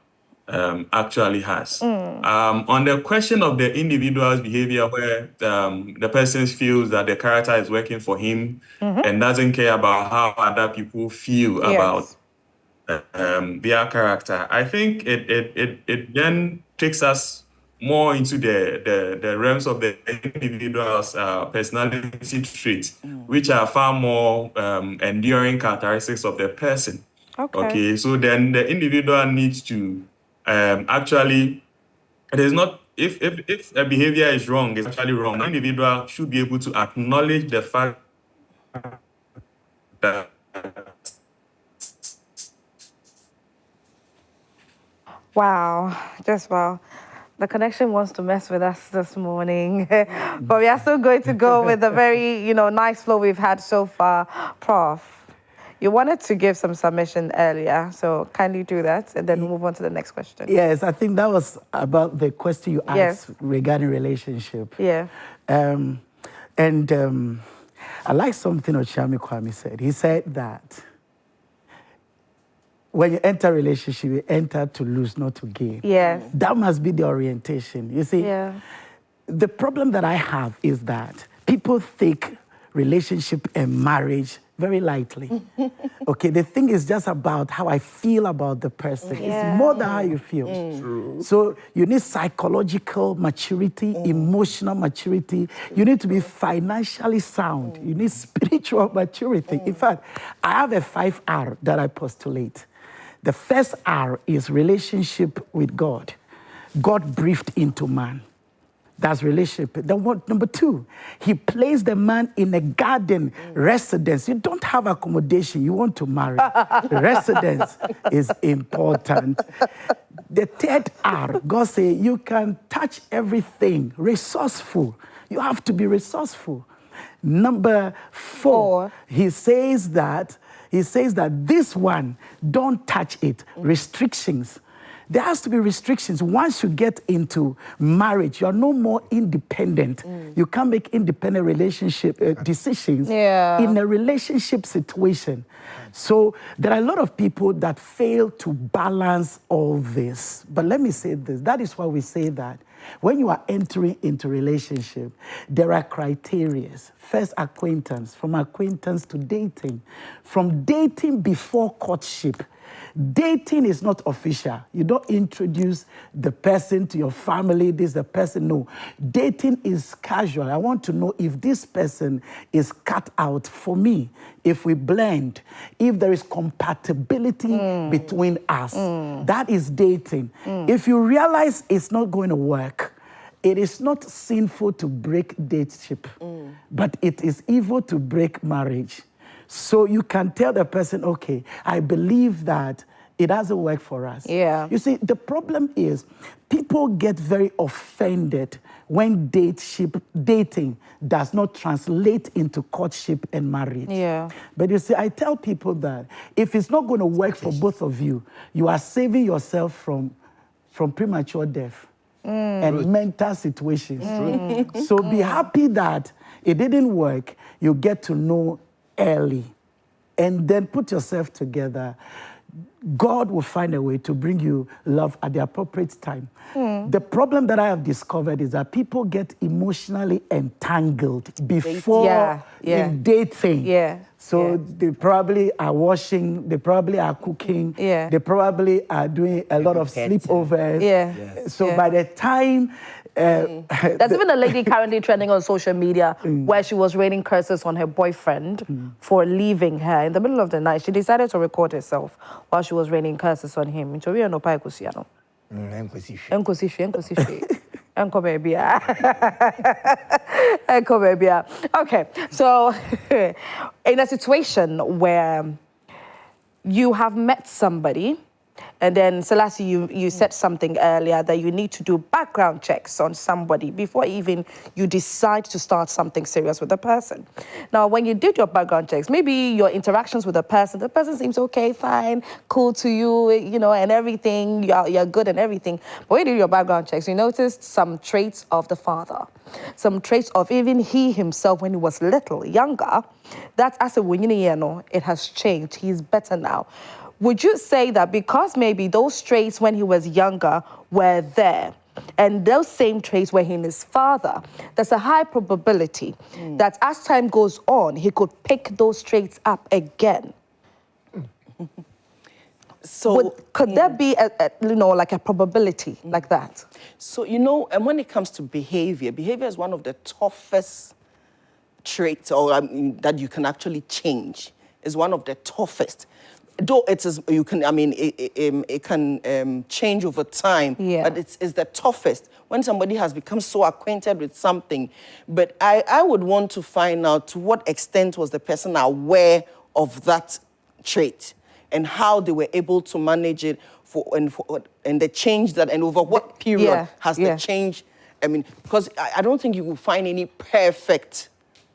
actually has. On the question of the individual's behavior, where the person feels that the character is working for him and doesn't care about how other people feel about Yes. their character, I think it then takes us more into the realms of the individual's personality traits, which are far more enduring characteristics of the person. Okay. Okay, so then the individual needs to actually, it is not, if a behavior is wrong, it's actually wrong. The individual should be able to acknowledge the fact that Wow, just wow. The connection wants to mess with us this morning, but we are still going to go with the very, nice flow we've had so far. Prof, you wanted to give some submission earlier, so kindly do that, and then move on to the next question. Yes, I think that was about the question you asked Yes. regarding relationship. Yeah. I like something Okyeame Kwame said. He said that when you enter a relationship, you enter to lose, not to gain. Yes. That must be the orientation. You see, Yeah. the problem that I have is that people take relationship and marriage very lightly. Okay, the thing is just about how I feel about the person. Yeah. It's more than how you feel. True. So you need psychological maturity, emotional maturity. You need to be financially sound. You need spiritual maturity. In fact, I have a 5R that I postulate. The first R is relationship with God. God breathed into man. That's relationship. Then what? Number 2, he placed the man in a garden residence. You don't have accommodation. You want to marry. Residence is important. The third R, God say you can touch everything. Resourceful. You have to be resourceful. Number 4, he says that this one, don't touch it. Restrictions. There has to be restrictions. Once you get into marriage, you're no more independent. You can't make independent relationship decisions in a relationship situation. So there are a lot of people that fail to balance all this. But let me say this. That is why we say that when you are entering into relationship, there are criteria. First, acquaintance. From acquaintance to dating. From dating before courtship. Dating is not official. You don't introduce the person to your family, this is the person. No. Dating is casual. I want to know if this person is cut out for me, if we blend, if there is compatibility between us. That is dating. If you realize it's not going to work, it is not sinful to break dateship, but it is evil to break marriage. So you can tell the person, okay, I believe that it doesn't work for us. Yeah. You see, the problem is people get very offended when dating does not translate into courtship and marriage. Yeah. But you see, I tell people that if it's not going to work for both of you, you are saving yourself from premature death and mental situations. So be happy that it didn't work. You get to know early, and then put yourself together. God will find a way to bring you love at the appropriate time. The problem that I have discovered is that people get emotionally entangled before in dating. So they probably are washing, they probably are cooking, they probably are doing a lot of sleepovers. So by the time There's even a lady currently trending on social media where she was raining curses on her boyfriend for leaving her in the middle of the night. She decided to record herself while she was raining curses on him. Okay, so in a situation where you have met somebody, and then, Selasi, you said something earlier that you need to do background checks on somebody before even you decide to start something serious with the person. Now, when you did your background checks, maybe your interactions with the person seems okay, fine, cool to you, you know, and everything, you're good and everything. But when you did your background checks, you noticed some traits of the father, some traits of even he himself when he was little, younger, that as a winnie, it has changed. He's better now. Would you say that because maybe those traits when he was younger were there, and those same traits were in his father, there's a high probability that as time goes on, he could pick those traits up again? So could there be like a probability like that? So, and when it comes to behavior is one of the toughest traits that you can actually change. Is one of the toughest. Though it is, it can change over time, but it's the toughest when somebody has become so acquainted with something. But I would want to find out to what extent was the person aware of that trait and how they were able to manage it and the change that, and over what period has the change. Because I don't think you will find any perfect,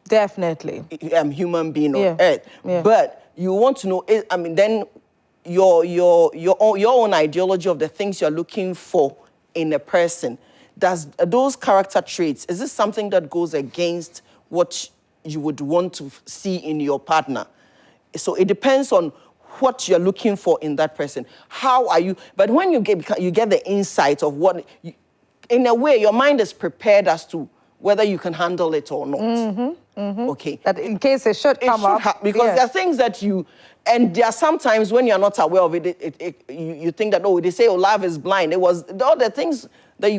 definitely, human being on earth, but you want to know, then your own ideology of the things you're looking for in a person, does those character traits, is this something that goes against what you would want to see in your partner? So it depends on what you're looking for in that person. How are you? But when you get the insight of what, in a way, your mind is prepared as to whether you can handle it or not. Okay. That in case it should come up. Because there are things that and there are sometimes when you're not aware of it, you think that, they say, love is blind. It was all the things that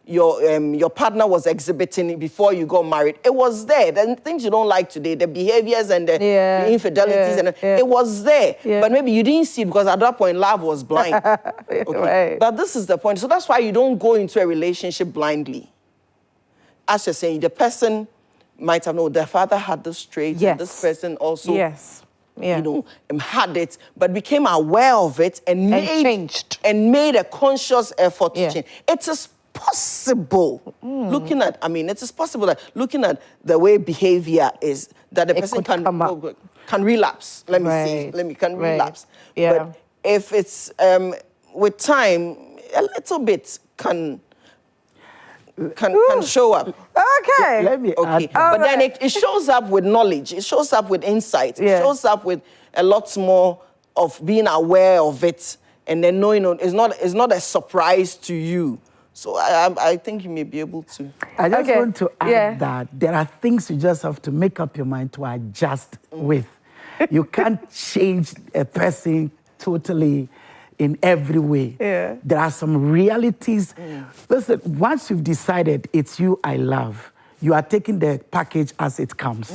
your partner was exhibiting before you got married. It was there. The things you don't like today, the behaviors and the infidelities, it was there. But maybe you didn't see it because at that point, love was blind. Okay. Right. But this is the point. So that's why you don't go into a relationship blindly. As you're saying, the person might have known their father had this trait, and this person also, had it, but became aware of it and made a conscious effort to change. It is possible. It is possible that looking at the way behavior is, that the person can relapse. Let me say, relapse. But if it's with time, a little bit can show up. Okay. Let me add. But then it shows up with knowledge. It shows up with insight. It shows up with a lot more of being aware of it, and then knowing it's not a surprise to you. So I think you may be able to. I just want to add that there are things you just have to make up your mind to adjust with. You can't change a person totally in every way. There are some realities. Listen, once you've decided it's you I love, you are taking the package as it comes,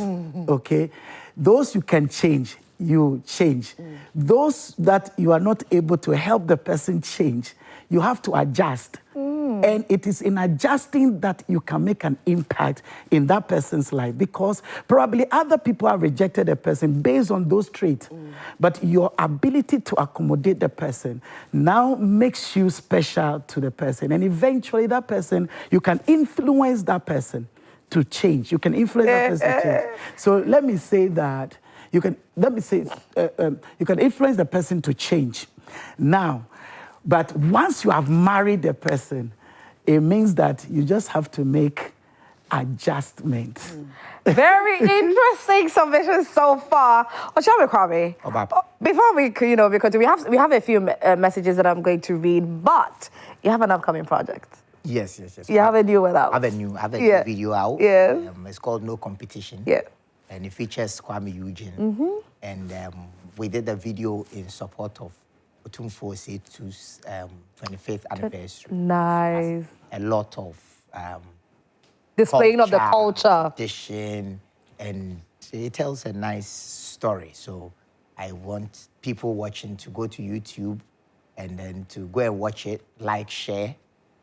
okay? Those you can change, you change. Those that you are not able to help the person change, you have to adjust. And it is in adjusting that you can make an impact in that person's life, because probably other people have rejected a person based on those traits. But your ability to accommodate the person now makes you special to the person. And eventually that person, you can influence that person to change. You can influence that person to change. So let me say that you can influence the person to change. Now, but once you have married the person, it means that you just have to make adjustments. Very interesting submission so far. Kwame, before we, because we have a few messages that I'm going to read, but you have an upcoming project. Yes. You have a new one out. I have a new video out. It's called No Competition. And it features Kwame Eugene. And we did the video in support of Otumfuo Setu's 25th anniversary. Nice. A lot of displaying of the culture. Tradition, and it tells a nice story. So I want people watching to go to YouTube and then to go and watch it, like, share,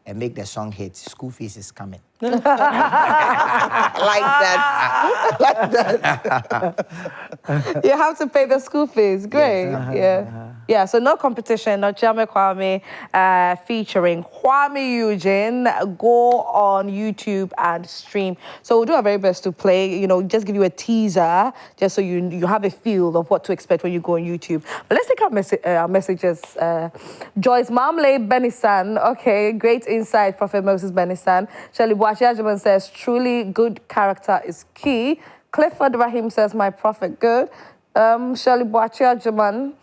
and make the song hit. School fees is coming. Like that. Like that. You have to pay the school fees. Great. Yeah. So no competition. Okyeame Kwame featuring Kwame Eugene. Go on YouTube and stream. So we'll do our very best to play. Just give you a teaser, just so you have a feel of what to expect when you go on YouTube. But let's take our messages. Joyce Mamle Bennisan. Okay, great insight, Prophet Moses Bennisan. Shirley Boachiajaman says, truly good character is key. Clifford Rahim says, my prophet, good. Shirley Boachiajaman,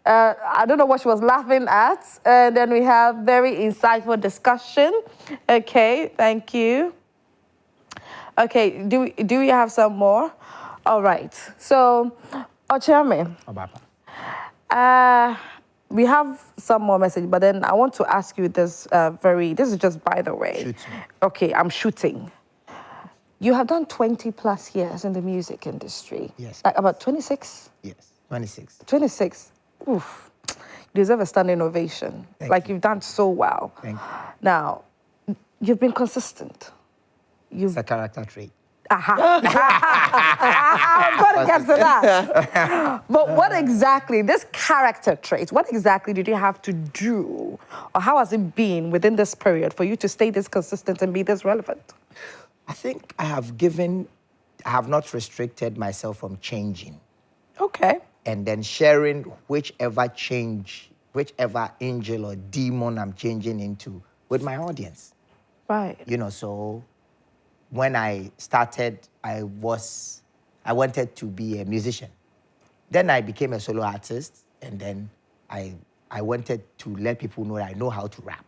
I don't know what she was laughing at. And then we have very insightful discussion. Okay, thank you. Okay, do we have some more? All right. So, Okyeame. We have some more messages, but then I want to ask you this this is just by the way. Shooting. Okay, I'm shooting. You have done 20 plus years in the music industry. Yes. Like about 26? Yes, 26. 26. Oof. You deserve a standing ovation. Thank you. You've done so well. Thank you. Now, you've been consistent. It's a character trait. I'm going to get to that. But what exactly, this character trait, what exactly did you have to do? Or how has it been within this period for you to stay this consistent and be this relevant? I think I have not restricted myself from changing. Okay. And then sharing whichever angel or demon I'm changing into with my audience. Right. So when I started, I wanted to be a musician. Then I became a solo artist, and then I wanted to let people know that I know how to rap.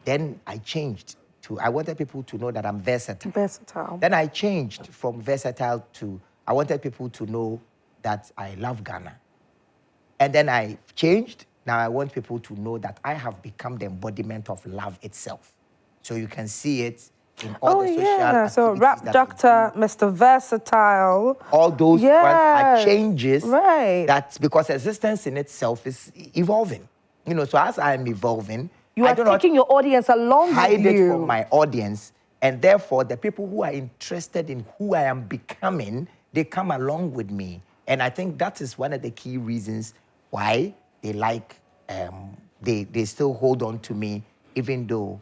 Then I changed I wanted people to know that I'm versatile. Versatile. Then I changed from versatile to, I wanted people to know that I love Ghana. And then I changed. Now I want people to know that I have become the embodiment of love itself. So you can see it in all the social activities. So rap doctor, Mr. Versatile. All those ones are changes. Right. That's because existence in itself is evolving. So as I'm evolving, you are taking your audience along with you. Hide it from my audience, and therefore the people who are interested in who I am becoming, they come along with me. And I think that is one of the key reasons why they like, they still hold on to me, even though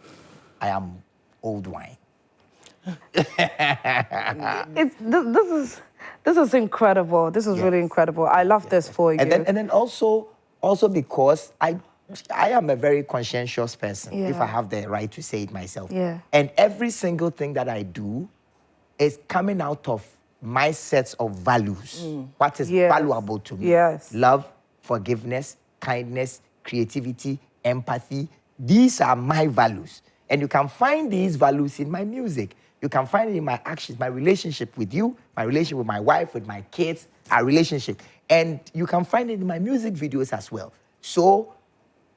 I am old wine. This is incredible. This is really incredible. I love this for you. And then also because I am a very conscientious person, if I have the right to say it myself. Yeah. And every single thing that I do is coming out of my sets of values. What is valuable to me? Yes. Love, forgiveness, kindness, creativity, empathy. These are my values. And you can find these values in my music. You can find it in my actions, my relationship with you, my relationship with my wife, with my kids, our relationship. And you can find it in my music videos as well. So,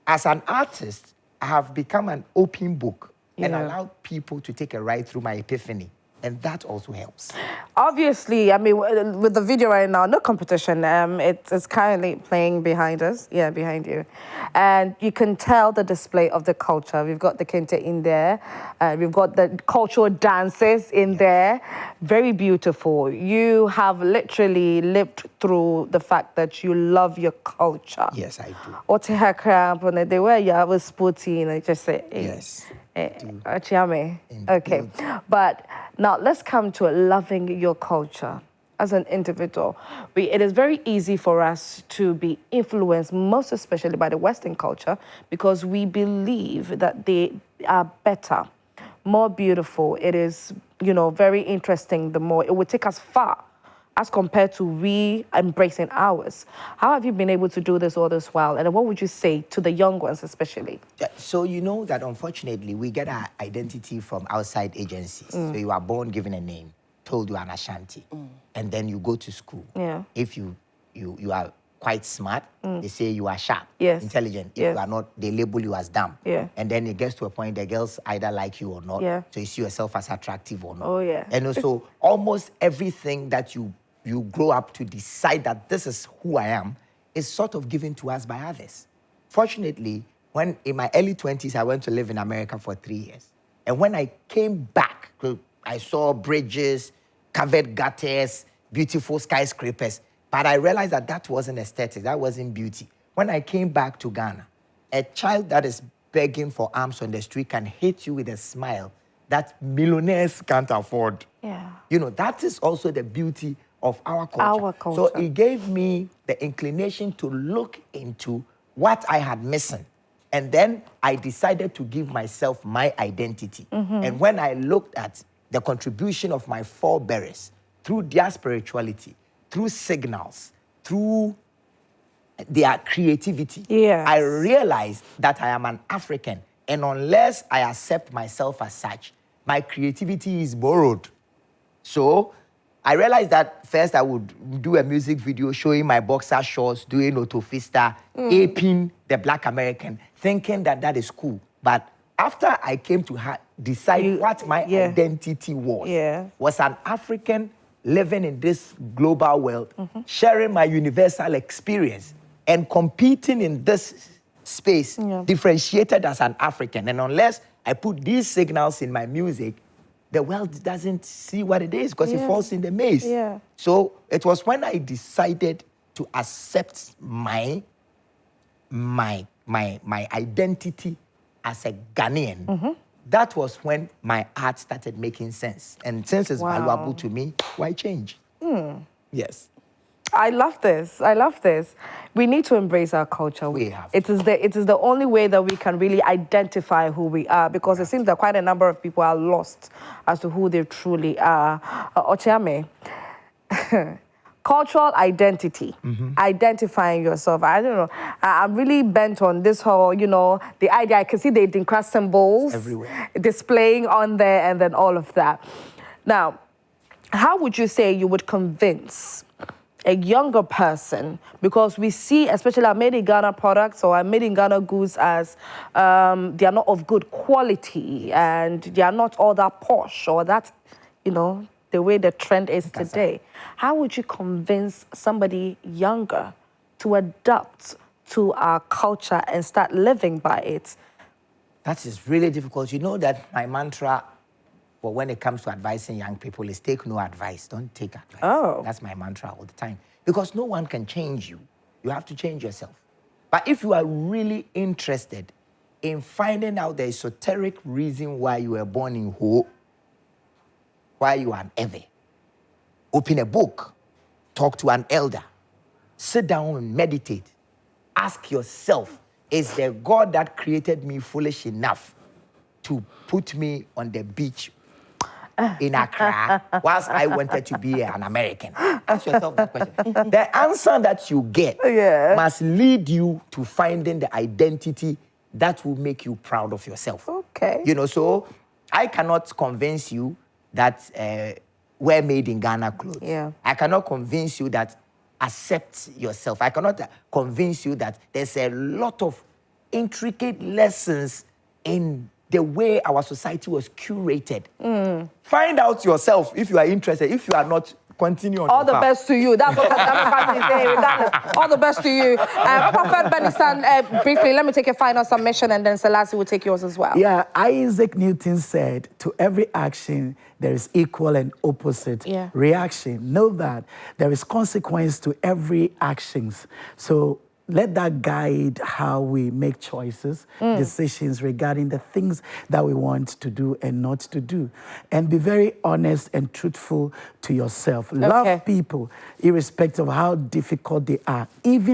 as an artist, I have become an open book and allowed people to take a ride through my epiphany. And that also helps. Obviously, I mean, with the video right now, no competition. It's currently playing behind us. Yeah, behind you. And you can tell the display of the culture. We've got the kente in there. We've got the cultural dances in there. Very beautiful. You have literally lived through the fact that you love your culture. Yes, I do. The way you was sporty, and I just say, yes. Okyeame. Okay, but now let's come to loving your culture as an individual. It is very easy for us to be influenced, most especially by the Western culture, because we believe that they are better, more beautiful. It is, very interesting. The more it would take us far as compared to embracing ours. How have you been able to do this all this while? And what would you say to the young ones especially? So you know that unfortunately we get our identity from outside agencies. So you are born given a name, told you are an Ashanti, and then you go to school. Yeah. If you are quite smart, they say you are sharp, Yes. intelligent. If Yes. you are not, they label you as dumb. Yeah. And then it gets to a point the girls either like you or not. Yeah. So you see yourself as attractive or not. Oh, yeah. And also, almost everything that you grow up to decide that this is who I am is sort of given to us by others. Fortunately, when in my early 20s, I went to live in America for 3 years. And when I came back, I saw bridges, covered gutters, beautiful skyscrapers. But I realized that that wasn't aesthetic, that wasn't beauty. When I came back to Ghana, a child that is begging for alms on the street can hit you with a smile that millionaires can't afford. Yeah. You know, that is also the beauty of our culture. Our culture. So it gave me the inclination to look into what I had missing. And then I decided to give myself my identity. And when I looked at the contribution of my forebears through their spirituality, through signals, through their creativity, Yes. I realized that I am an African. And unless I accept myself as such, my creativity is borrowed. So I realized that first I would do a music video showing my boxer shorts, doing autofista, aping the Black American, thinking that that is cool. But after I came to decide what my identity was an African living in this global world, sharing my universal experience and competing in this space, differentiated as an African. And unless I put these signals in my music, the world doesn't see what it is because it falls in the maze. Yeah. So it was when I decided to accept my identity as a Ghanaian. That was when my art started making sense. And since it's valuable to me, why change? Yes. I love this. I love this. We need to embrace our culture. We have. It is the only way that we can really identify who we are, because it seems that quite a number of people are lost as to who they truly are. Okyeame, cultural identity, identifying yourself. I don't know. I'm really bent on this whole, the idea. I can see the Dinkra symbols everywhere displaying on there, and then all of that. Now, how would you say you would convince a younger person, because we see, especially our made in Ghana products or our made in Ghana goods, as they are not of good quality and they are not all that posh or that, the way the trend is today. How would you convince somebody younger to adapt to our culture and start living by it? That is really difficult. You know that my mantra, well, when it comes to advising young people, is take no advice, don't take advice. Oh. That's my mantra all the time. Because no one can change you. You have to change yourself. But if you are really interested in finding out the esoteric reason why you were born in Ho, why you are an Ewe, open a book, talk to an elder, sit down and meditate. Ask yourself, is the God that created me foolish enough to put me on the beach in Accra whilst I wanted to be an American? Ask yourself that question. The answer that you get must lead you to finding the identity that will make you proud of yourself. Okay. So I cannot convince you that we're made in Ghana clothes. Yeah. I cannot convince you that accept yourself. I cannot convince you that there's a lot of intricate lessons in the way our society was curated. Find out yourself if you are interested. If you are not, continue on. All the best to you. That's what family is saying, regardless. All the best to you. Prophet Bennisan, briefly, let me take a final submission, and then Selasi will take yours as well. Yeah, Isaac Newton said, to every action, there is equal and opposite reaction. Know that there is consequence to every action. So let that guide how we make choices, decisions regarding the things that we want to do and not to do. And be very honest and truthful to yourself. Love people, irrespective of how difficult they are. Even